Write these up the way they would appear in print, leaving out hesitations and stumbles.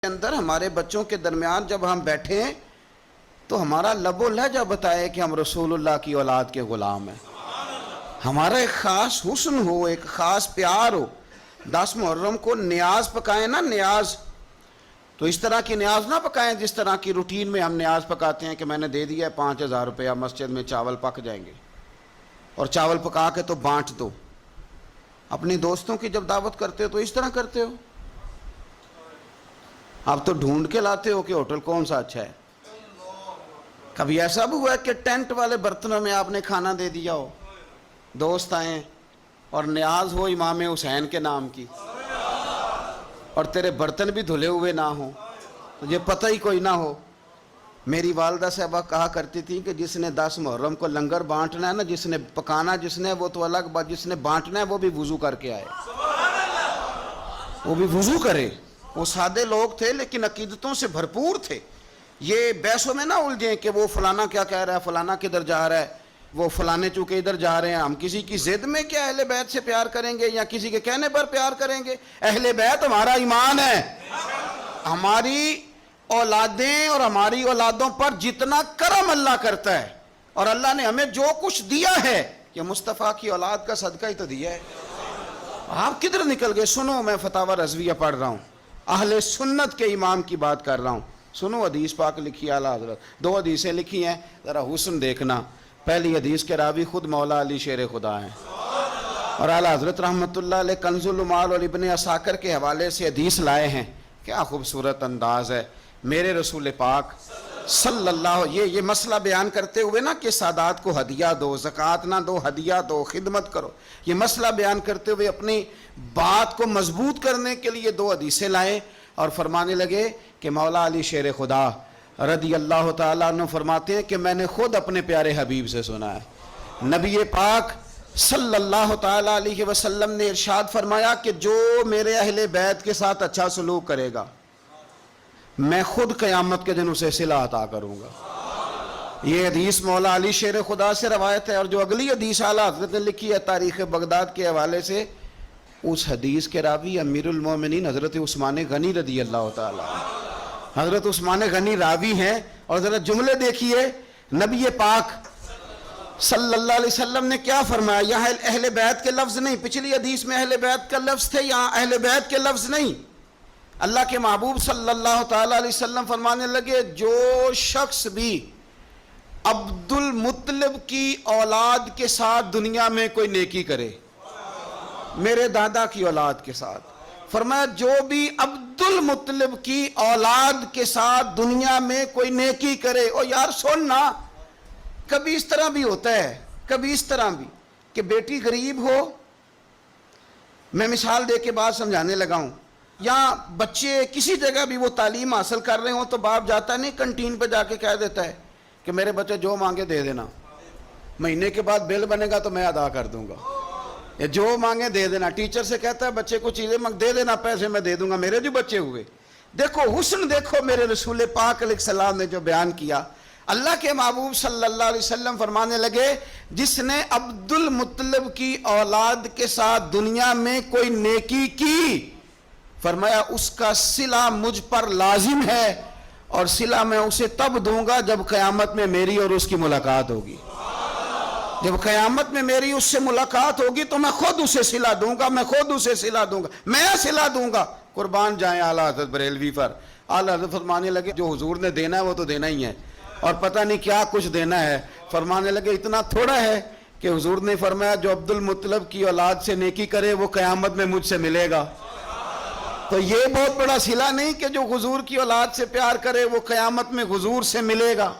اندر ہمارے بچوں کے درمیان جب ہم بیٹھیں تو ہمارا لب و لہجہ بتائے کہ ہم رسول اللہ کی اولاد کے غلام ہیں. ہمارا ایک خاص حسن ہو، ایک خاص پیار ہو. 10 محرم کو نیاز پکائیں نا، نیاز تو اس طرح کی نیاز نہ پکائیں جس طرح کی روٹین میں ہم نیاز پکاتے ہیں کہ میں نے دے دیا ہے 5000 روپیہ، مسجد میں چاول پک جائیں گے اور چاول پکا کے تو بانٹ دو. اپنی دوستوں کی جب دعوت کرتے ہو تو اس طرح کرتے ہو؟ آپ تو ڈھونڈ کے لاتے ہو کہ ہوٹل کون سا اچھا ہے. کبھی ایسا بھی ہوا ہے کہ ٹینٹ والے برتنوں میں آپ نے کھانا دے دیا ہو، دوست آئیں اور نیاز ہو امام حسین کے نام کی اور تیرے برتن بھی دھلے ہوئے نہ ہوں، تجھے پتہ ہی کوئی نہ ہو؟ میری والدہ صاحبہ کہا کرتی تھی کہ جس نے 10 محرم کو لنگر بانٹنا ہے نا، جس نے پکانا جس نے وہ تو الگ بات، جس نے بانٹنا ہے وہ بھی وضو کر کے آئے، وہ بھی وضو کرے. وہ سادے لوگ تھے لیکن عقیدتوں سے بھرپور تھے. یہ بحثوں میں نہ الجھیں کہ وہ فلانا کیا کہہ رہا ہے، فلانا کدھر جا رہا ہے، وہ فلانے چونکہ ادھر جا رہے ہیں. ہم کسی کی ضد میں کیا اہل بیت سے پیار کریں گے یا کسی کے کہنے پر پیار کریں گے؟ اہل بیت ہمارا ایمان ہے. ہماری اولادیں اور ہماری اولادوں پر جتنا کرم اللہ کرتا ہے، اور اللہ نے ہمیں جو کچھ دیا ہے کہ مصطفیٰ کی اولاد کا صدقہ ہی تو دیا ہے. آپ کدھر نکل گئے؟ سنو، میں فتاوی رضویہ پڑھ رہا ہوں، اہل سنت کے امام کی بات کر رہا ہوں. سنو، حدیث پاک لکھی ہے اعلیٰ حضرت، 2 حدیثیں لکھی ہیں، ذرا حسن دیکھنا. پہلی حدیث کے راوی خود مولا علی شیر خدا ہیں، اور اعلیٰ حضرت رحمۃ اللہ علیہ کنز المال اور ابن عساکر کے حوالے سے حدیث لائے ہیں. کیا خوبصورت انداز ہے. میرے رسول پاک صلی اللہ، یہ مسئلہ بیان کرتے ہوئے نا کہ سادات کو ہدیہ دو، زکوٰۃ نہ دو، ہدیہ دو، خدمت کرو، یہ مسئلہ بیان کرتے ہوئے اپنی بات کو مضبوط کرنے کے لیے 2 حدیثیں لائے اور فرمانے لگے کہ مولا علی شیر خدا رضی اللہ تعالیٰ عنہ فرماتے ہیں کہ میں نے خود اپنے پیارے حبیب سے سنا ہے، نبی پاک صلی اللہ تعالیٰ علیہ وسلم نے ارشاد فرمایا کہ جو میرے اہل بیت کے ساتھ اچھا سلوک کرے گا میں خود قیامت کے دن اسے صلہ عطا کروں گا. یہ حدیث مولا علی شیر خدا سے روایت ہے. اور جو اگلی حدیث اعلیٰ حضرت نے لکھی ہے تاریخ بغداد کے حوالے سے، اس حدیث کے راوی امیر المومنین حضرت عثمان غنی رضی اللہ تعالیٰ، حضرت عثمان غنی راوی ہیں. اور ذرا جملے دیکھیے، نبی پاک صلی اللہ علیہ وسلم نے کیا فرمایا. یہاں اہل بیت کے لفظ نہیں، پچھلی حدیث میں اہل بیت کا لفظ تھے، یہاں اہل بیت کے لفظ نہیں. اللہ کے محبوب صلی اللہ تعالیٰ علیہ وسلم فرمانے لگے جو شخص بھی عبد المطلب کی اولاد کے ساتھ دنیا میں کوئی نیکی کرے، میرے دادا کی اولاد کے ساتھ، فرمایا جو بھی عبد المطلب کی اولاد کے ساتھ دنیا میں کوئی نیکی کرے. او یار سننا، کبھی اس طرح بھی ہوتا ہے، کبھی اس طرح بھی کہ بیٹی غریب ہو. میں مثال دے کے بات سمجھانے لگا ہوں. یا بچے کسی جگہ بھی وہ تعلیم حاصل کر رہے ہوں تو باپ جاتا نہیں کنٹین پہ جا کے کہہ دیتا ہے کہ میرے بچے جو مانگے دے دینا، مہینے کے بعد بل بنے گا تو میں ادا کر دوں گا، یا جو مانگے دے دینا. ٹیچر سے کہتا ہے بچے کو چیزیں دے دینا، پیسے میں دے دوں گا. میرے جو بچے ہوئے، دیکھو حسن دیکھو میرے رسول پاک علیہ السلام نے جو بیان کیا. اللہ کے محبوب صلی اللہ علیہ وسلم فرمانے لگے جس نے عبد المطلب کی اولاد کے ساتھ دنیا میں کوئی نیکی کی، فرمایا اس کا صلہ مجھ پر لازم ہے، اور صلہ میں اسے تب دوں گا جب قیامت میں میری اور اس کی ملاقات ہوگی. جب قیامت میں میری اس سے ملاقات ہوگی تو میں خود اسے صلہ دوں گا، میں خود اسے صلہ دوں گا، میں صلہ دوں گا. قربان جائیں اعلیٰ حضرت بریلوی پر. اعلیٰ حضرت فرمانے لگے جو حضور نے دینا ہے وہ تو دینا ہی ہے، اور پتہ نہیں کیا کچھ دینا ہے. فرمانے لگے اتنا تھوڑا ہے کہ حضور نے فرمایا جو عبد المطلب کی اولاد سے نیکی کرے وہ قیامت میں مجھ سے ملے گا. تو یہ بہت بڑا صلہ نہیں کہ جو حضور کی اولاد سے پیار کرے وہ قیامت میں حضور سے ملے گا.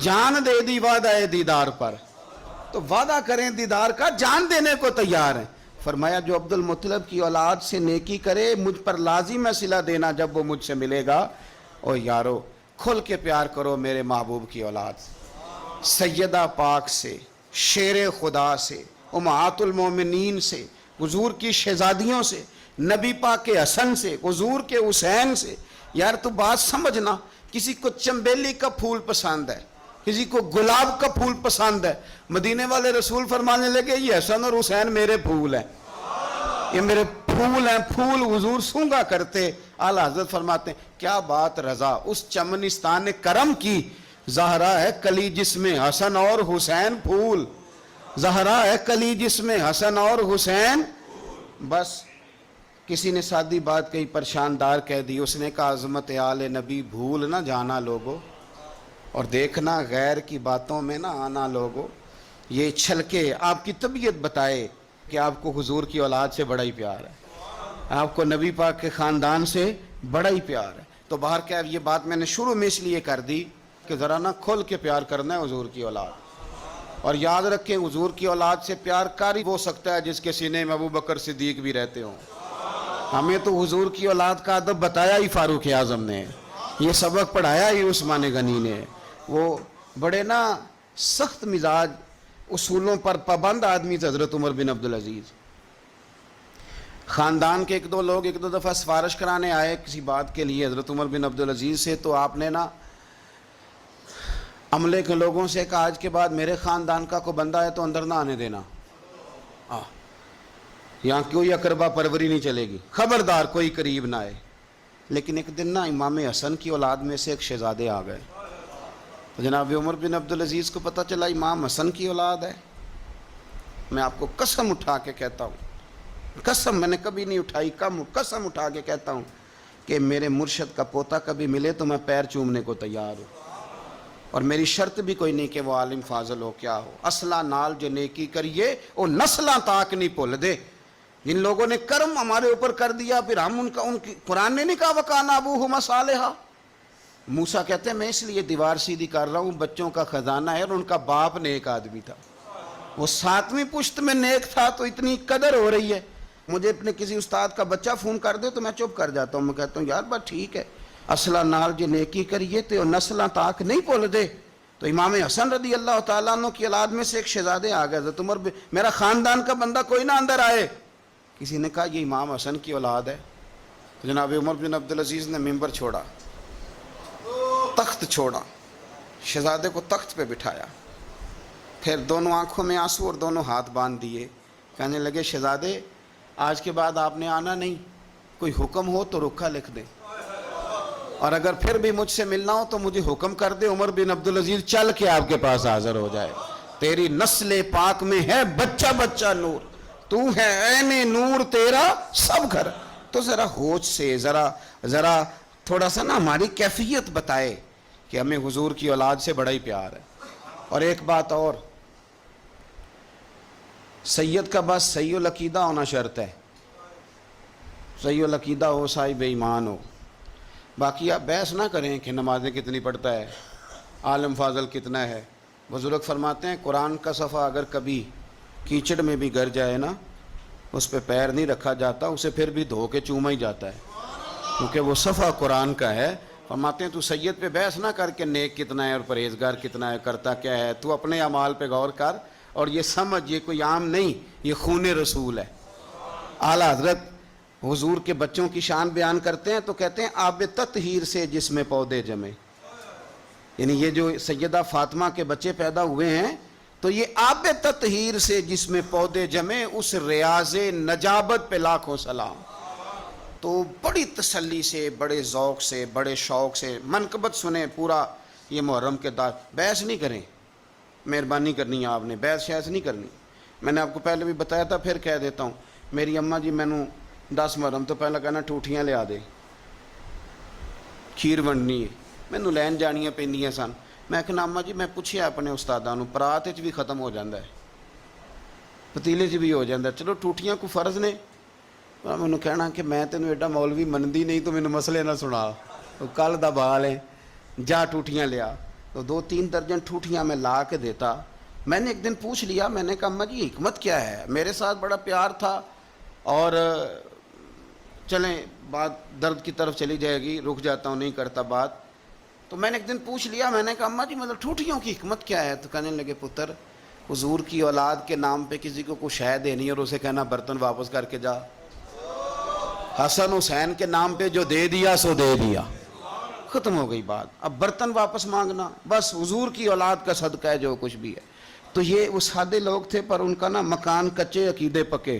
جان دے دی وعدہ دیدار پر، تو وعدہ کریں دیدار کا، جان دینے کو تیار ہیں. فرمایا جو عبد المطلب کی اولاد سے نیکی کرے مجھ پر لازم ہے صلہ دینا جب وہ مجھ سے ملے گا. اور یارو کھل کے پیار کرو میرے محبوب کی اولاد، سیدہ پاک سے، شیر خدا سے، امہات المومنین سے، حضور کی شہزادیوں سے، نبی پاک کے حسن سے، حضور کے حسین سے. یار تو بات سمجھنا، کسی کو چنبیلی کا پھول پسند ہے، کسی کو گلاب کا پھول پسند ہے. مدینے والے رسول فرمانے لگے یہ حسن اور حسین میرے پھول ہیں. یہ میرے پھول ہیں، پھول حضور سونگا کرتے. اعلیٰ حضرت فرماتے ہیں کیا بات رضا اس چمنستان نے کرم کی، زہرا ہے کلی جس میں حسن اور حسین پھول، زہرا ہے کلی جس میں حسن اور حسین. بس کسی نے سادی بات کہی، پریشاندار کہہ دی، اس نے کہا عظمت آل نبی بھول نہ جانا لوگو، اور دیکھنا غیر کی باتوں میں نہ آنا لوگو. یہ چھلکے آپ کی طبیعت بتائے کہ آپ کو حضور کی اولاد سے بڑا ہی پیار ہے، آپ کو نبی پاک کے خاندان سے بڑا ہی پیار ہے. تو باہر کیا یہ بات میں نے شروع میں اس لیے کر دی کہ ذرا نہ کھل کے پیار کرنا ہے حضور کی اولاد. اور یاد رکھیں حضور کی اولاد سے پیار کاری ہو سکتا ہے جس کے سینے میں ابو بکر صدیق بھی رہتے ہوں. ہمیں تو حضور کی اولاد کا ادب بتایا ہی فاروق اعظم نے، یہ سبق پڑھایا ہی عثمان غنی نے. وہ بڑے نا سخت مزاج، اصولوں پر پابند آدمی تھے حضرت عمر بن عبدالعزیز. خاندان کے ایک دو لوگ ایک دو دفعہ سفارش کرانے آئے کسی بات کے لیے حضرت عمر بن عبدالعزیز سے، تو آپ نے نا عملے کے لوگوں سے کہا آج کے بعد میرے خاندان کا کوئی بندہ ہے تو اندر نہ آنے دینا، یہاں کوئی اقربا پروری نہیں چلے گی، خبردار کوئی قریب نہ آئے. لیکن ایک دن نا امام حسن کی اولاد میں سے ایک شہزادے آ گئے، تو جناب عمر بن عبدالعزیز کو پتہ چلا امام حسن کی اولاد ہے. میں آپ کو قسم اٹھا کے کہتا ہوں، قسم میں نے کبھی نہیں اٹھائی، قسم اٹھا کے کہتا ہوں کہ میرے مرشد کا پوتا کبھی ملے تو میں پیر چومنے کو تیار ہوں، اور میری شرط بھی کوئی نہیں کہ وہ عالم فاضل ہو کیا ہو. اصلہ نال جو نیکی کریے وہ نسلاں تاک نہیں بھول دے. جن لوگوں نے کرم ہمارے اوپر کر دیا پھر ہم ان کی قرآن نے نہیں کہا وَكَانَ أَبُوهُمَا صَالِحًا. موسیٰ کہتے ہیں میں اس لیے دیوار سیدھی کر رہا ہوں، بچوں کا خزانہ ہے، اور ان کا باپ نیک آدمی تھا، وہ 7ویں پشت میں نیک تھا، تو اتنی قدر ہو رہی ہے. مجھے اپنے کسی استاد کا بچہ فون کر دے تو میں چپ کر جاتا ہوں، میں کہتا ہوں یار بات ٹھیک ہے، اصلہ نال جو نیکی کریے تو نسلاں تاک نہیں بھول دے. تو امام حسن رضی اللہ تعالیٰ عنہ کی اولاد میں سے ایک شہزادے آ گئے، حضرت عمر میرا خاندان کا بندہ کوئی نہ اندر آئے. کسی نے کہا یہ امام حسن کی اولاد ہے. تو جناب عمر بن عبدالعزیز نے ممبر چھوڑا، تخت چھوڑا، شہزادے کو تخت پہ بٹھایا، پھر دونوں آنکھوں میں آنسو اور دونوں ہاتھ باندھ دیے. کہنے لگے شہزادے آج کے بعد آپ نے آنا نہیں، کوئی حکم ہو تو رکھا لکھ دیں، اور اگر پھر بھی مجھ سے ملنا ہو تو مجھے حکم کر دے، عمر بن عبدالعزیز چل کے آپ کے پاس حاضر ہو جائے. تیری نسل پاک میں ہے بچہ بچہ نور، تو ہے عین نور تیرا سب گھر. تو ذرا ہوش سے ذرا تھوڑا سا نا ہماری کیفیت بتائے کہ ہمیں حضور کی اولاد سے بڑا ہی پیار ہے. اور ایک بات اور، سید کا بس صحیح العقیدہ ہونا شرط ہے، صحیح العقیدہ ہو، صاحب ایمان ہو. باقی آپ بحث نہ کریں کہ نمازیں کتنی پڑھتا ہے، عالم فاضل کتنا ہے. بزرگ فرماتے ہیں قرآن کا صفحہ اگر کبھی کیچڑ میں بھی گر جائے نا، اس پہ پیر نہیں رکھا جاتا، اسے پھر بھی دھو کے چوما ہی جاتا ہے، کیونکہ وہ صفحہ قرآن کا ہے. فرماتے ہیں تو سید پہ بحث نہ کر کے نیک کتنا ہے اور پرہیزگار کتنا ہے، کرتا کیا ہے، تو اپنے اعمال پہ غور کر اور یہ سمجھ یہ کوئی عام نہیں، یہ خون رسول ہے. اعلیٰ حضرت حضور کے بچوں کی شان بیان کرتے ہیں تو کہتے ہیں آب تطہیر سے جس میں پودے جمے، یعنی یہ جو سیدہ فاطمہ کے بچے پیدا ہوئے ہیں تو یہ آب تطہیر سے جس میں پودے جمے، اس ریاض نجابت پہ لاکھوں سلام. تو بڑی تسلی سے، بڑے ذوق سے، بڑے شوق سے منقبت سنیں پورا یہ محرم کے دار. بحث نہیں کریں، مہربانی کرنی ہے آپ نے، بحث شحث نہیں کرنی. میں نے آپ کو پہلے بھی بتایا تھا، پھر کہہ دیتا ہوں، میری اماں جی مینوں 10 محرم تو پہلے کہنا ٹوٹیاں لیا دے، کھیر ونڈنی ہے، مینوں لین جانیاں پیندیاں سن. میں کہنا اماں جی میں پوچھیا اپنے استاداں نوں، پرات وچ بھی ختم ہو جاندا ہے، پتیلے 'چ بھی ہو جاندا ہے، چلو ٹوٹیاں کو فرض نے. مینوں کہنا کہ میں تینوں ایڈا مولوی منندی نہیں تو مینوں مسئلے نہ سنا، کل دا بال ہے، جا ٹوٹیاں لیا. تو 2-3 درجن ٹوٹیاں میں لا کے دیتا. میں نے ایک دن پوچھ لیا، میں نے کہا اماں جی حکمت کیا ہے، میرے ساتھ بڑا پیار تھا اور چلیں بات درد کی طرف چلی جائے گی، رک جاتا ہوں نہیں کرتا بات. تو میں نے ایک دن پوچھ لیا، میں نے کہا اماں جی مطلب ٹوٹیوں کی حکمت کیا ہے. تو کہنے لگے پتر حضور کی اولاد کے نام پہ کسی کو کچھ شے دینی اور اسے کہنا برتن واپس کر کے جا، حسن حسین کے نام پہ جو دے دیا سو دے دیا، ختم ہو گئی بات. اب برتن واپس مانگنا بس حضور کی اولاد کا صدقہ ہے جو کچھ بھی ہے. تو یہ وہ سادے لوگ تھے پر ان کا نا مکان کچے عقیدے پکے.